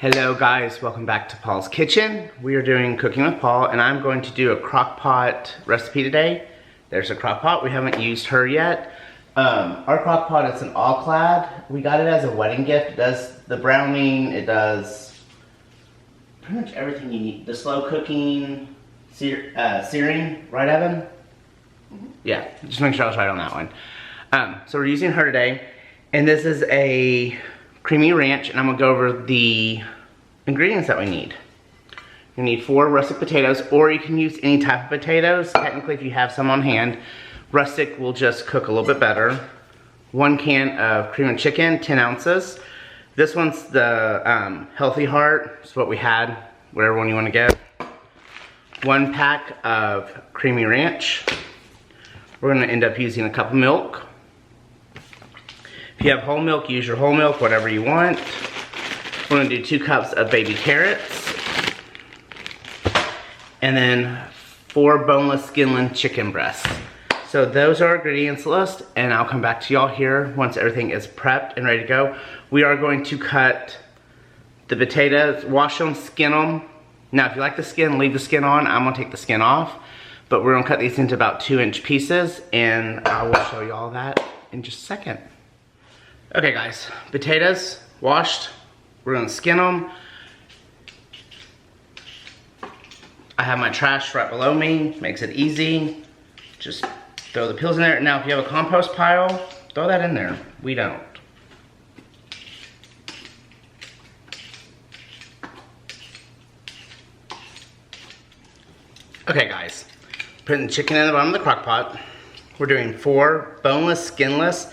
Hello guys, welcome back to Paul's Kitchen. We are doing Cooking with Paul and I'm going to do a crock pot recipe today. There's a crock pot, we haven't used her yet. Our crock pot is an all-clad. We got it as a wedding gift. It does the browning, it does pretty much everything you need. The slow cooking, searing, right Evan? Mm-hmm. Yeah, just make sure I was right on that one. So we're using her today and this is a creamy ranch, and I'm gonna go over the ingredients that we need. You need 4 russet potatoes, or you can use any type of potatoes. Technically, if you have some on hand, russet will just cook a little bit better. 1 can of cream and chicken, 10 ounces. This one's the healthy heart. It's what we had, whatever one you wanna get. 1 pack of creamy ranch. We're gonna end up using a cup of milk. If you have whole milk, use your whole milk, whatever you want. We're gonna do 2 cups of baby carrots. And then 4 boneless, skinless chicken breasts. So those are our ingredients list, and I'll come back to y'all here once everything is prepped and ready to go. We are going to cut the potatoes, wash them, skin them. Now, if you like the skin, leave the skin on. I'm gonna take the skin off, but we're gonna cut these into about 2-inch pieces, and I will show you all that in just a second. Okay guys, potatoes washed, we're gonna skin them. I have my trash right below me, makes it easy. Just throw the peels in there. Now if you have a compost pile, throw that in there. We don't. Okay guys, putting the chicken in the bottom of the crock pot. We're doing 4 boneless, skinless.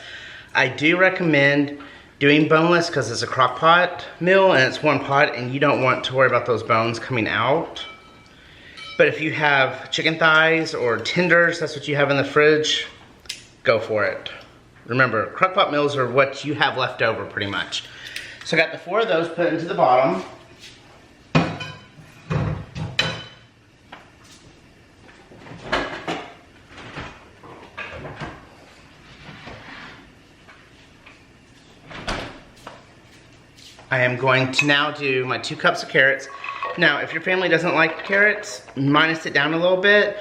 I do recommend doing boneless because it's a crock pot meal and it's 1 pot and you don't want to worry about those bones coming out. But if you have chicken thighs or tenders, that's what you have in the fridge, go for it. Remember, crock pot meals are what you have left over pretty much. So I got the 4 of those put into the bottom. I am going to now do my 2 cups of carrots. Now, if your family doesn't like carrots, minus it down a little bit.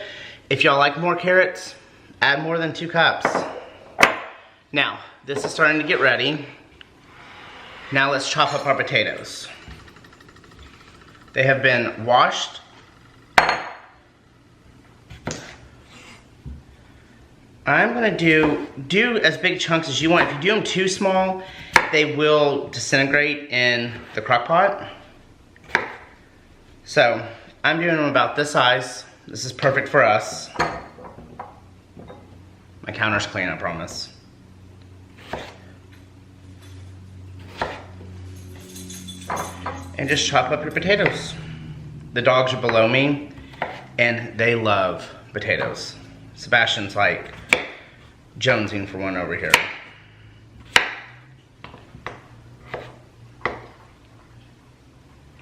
If y'all like more carrots, add more than 2 cups. Now, this is starting to get ready. Now let's chop up our potatoes. They have been washed. I'm gonna do as big chunks as you want. If you do them too small, they will disintegrate in the crock pot. So I'm doing them about this size. This is perfect for us. My counter's clean, I promise. And just chop up your potatoes. The dogs are below me and they love potatoes. Sebastian's like jonesing for one over here.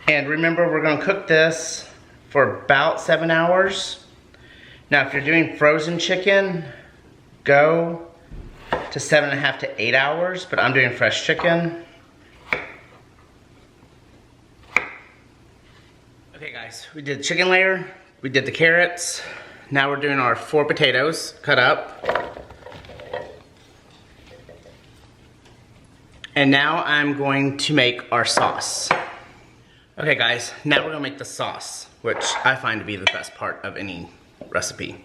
And remember, we're gonna cook this for about 7 hours. Now, if you're doing frozen chicken, go to 7.5 to 8 hours, but I'm doing fresh chicken. Okay guys, we did the chicken layer, we did the carrots. Now we're doing our 4 potatoes cut up. And now I'm going to make our sauce. Okay guys, now we're gonna make the sauce, which I find to be the best part of any recipe.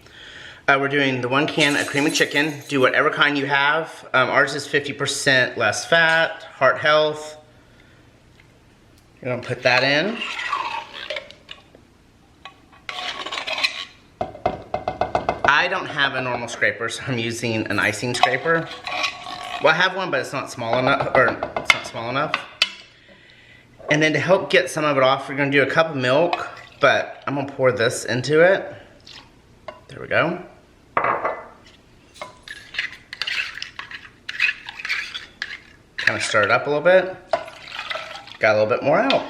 We're doing the 1 can of cream and chicken. Do whatever kind you have. Ours is 50% less fat, heart health. You're gonna put that in. I don't have a normal scraper, so I'm using an icing scraper. Well, I have one, but it's not small enough, or it's not small enough. And then to help get some of it off, we're gonna do a cup of milk, but I'm gonna pour this into it. There we go. Kind of stir it up a little bit. Got a little bit more out.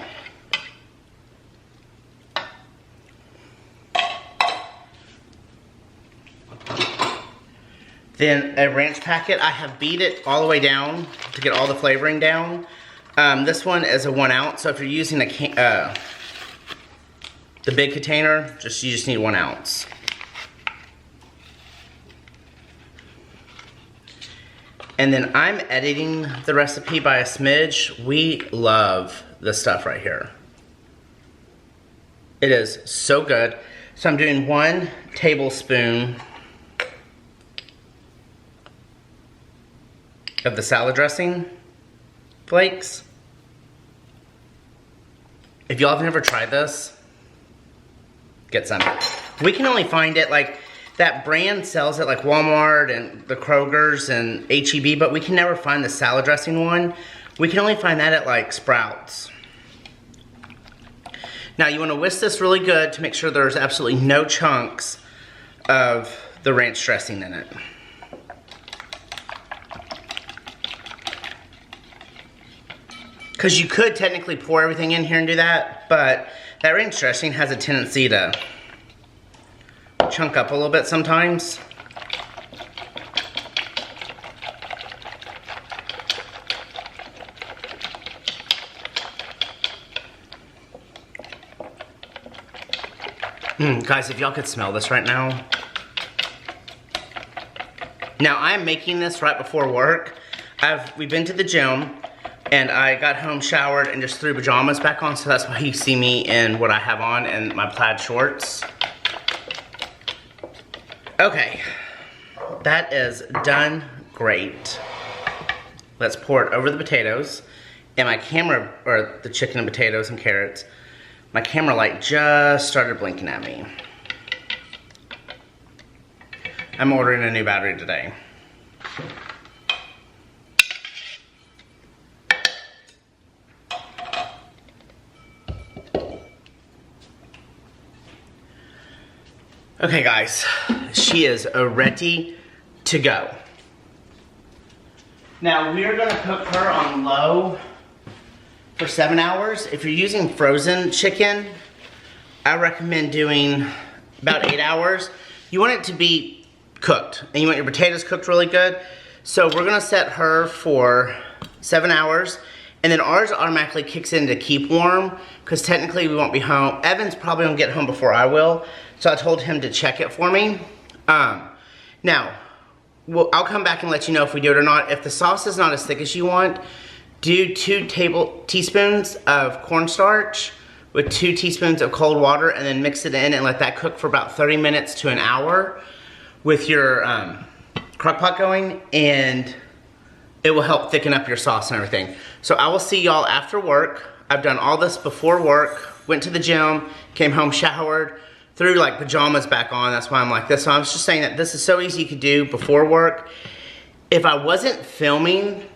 Then a ranch packet, I have beat it all the way down to get all the flavoring down. This one is a 1 ounce, so if you're using the big container, you just need 1 ounce. And then I'm editing the recipe by a smidge. We love this stuff right here. It is so good. So I'm doing 1 tablespoon of the salad dressing flakes. If y'all have never tried this, get some. We can only find it, like, that brand sells it like Walmart and the Kroger's and H-E-B, but we can never find the salad dressing one. We can only find that at like Sprouts. Now you want to whisk this really good to make sure there's absolutely no chunks of the ranch dressing in it. Because you could technically pour everything in here and do that, but that ranch dressing has a tendency to chunk up a little bit sometimes. Guys, if y'all could smell this right now. Now, I'm making this right before work. We've been to the gym, and I got home, showered, and just threw pajamas back on, so that's why you see me in what I have on and my plaid shorts. Okay, that is done great. Let's pour it over the potatoes. And my camera, or the chicken and potatoes and carrots, my camera light just started blinking at me. I'm ordering a new battery today. Okay guys, she is ready to go. Now we're gonna cook her on low for 7 hours. If you're using frozen chicken, I recommend doing about 8 hours. You want it to be cooked, and you want your potatoes cooked really good. So we're gonna set her for 7 hours, and then ours automatically kicks in to keep warm, because technically we won't be home. Evan's probably gonna get home before I will, so I told him to check it for me. Now, I'll come back and let you know if we do it or not. If the sauce is not as thick as you want, do 2 teaspoons of cornstarch with 2 teaspoons of cold water, and then mix it in and let that cook for about 30 minutes to an hour with your crock pot going, and it will help thicken up your sauce and everything. So I will see y'all after work. I've done all this before work, went to the gym, came home, showered, threw like pajamas back on. That's why I'm like this. So I was just saying that this is so easy you could do before work. If I wasn't filming,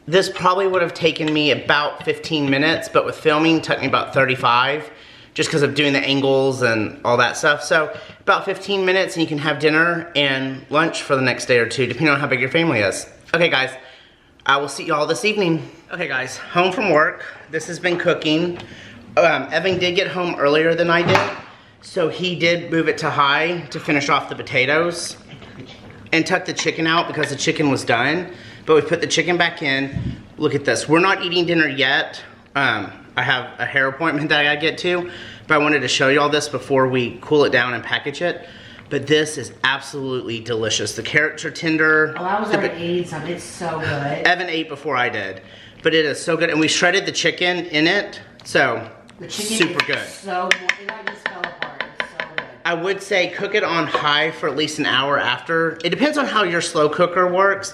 this probably would have taken me about 15 minutes, but with filming, it took me about 35, just because of doing the angles and all that stuff. So about 15 minutes and you can have dinner and lunch for the next day or two, depending on how big your family is. Okay guys, I will see y'all this evening. Okay guys, home from work. This has been cooking. Evan did get home earlier than I did, so he did move it to high to finish off the potatoes and tuck the chicken out because the chicken was done. But we put the chicken back in. Look at this. We're not eating dinner yet. I have a hair appointment that I gotta get to, but I wanted to show you all this before we cool it down and package it. But this is absolutely delicious. The carrots are tender. Oh, I was already eating some. It's so good. Evan ate before I did, but it is so good. And we shredded the chicken in it, so the chicken super good. So it like just fell apart. It's so good. I would say cook it on high for at least an hour after. It depends on how your slow cooker works.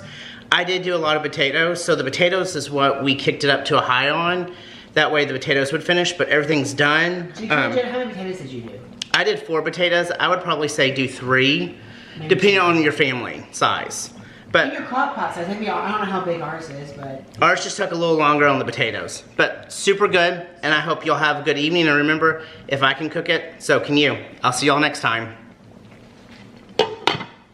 I did do a lot of potatoes, so the potatoes is what we kicked it up to a high on. That way the potatoes would finish, but everything's done. How many potatoes did you do? I did 4 potatoes. I would probably say do 3, maybe depending on your family size. But your crock pot size, I don't know how big ours is, but ours just took a little longer on the potatoes. But super good, and I hope y'all have a good evening. And remember, if I can cook it, so can you. I'll see y'all next time.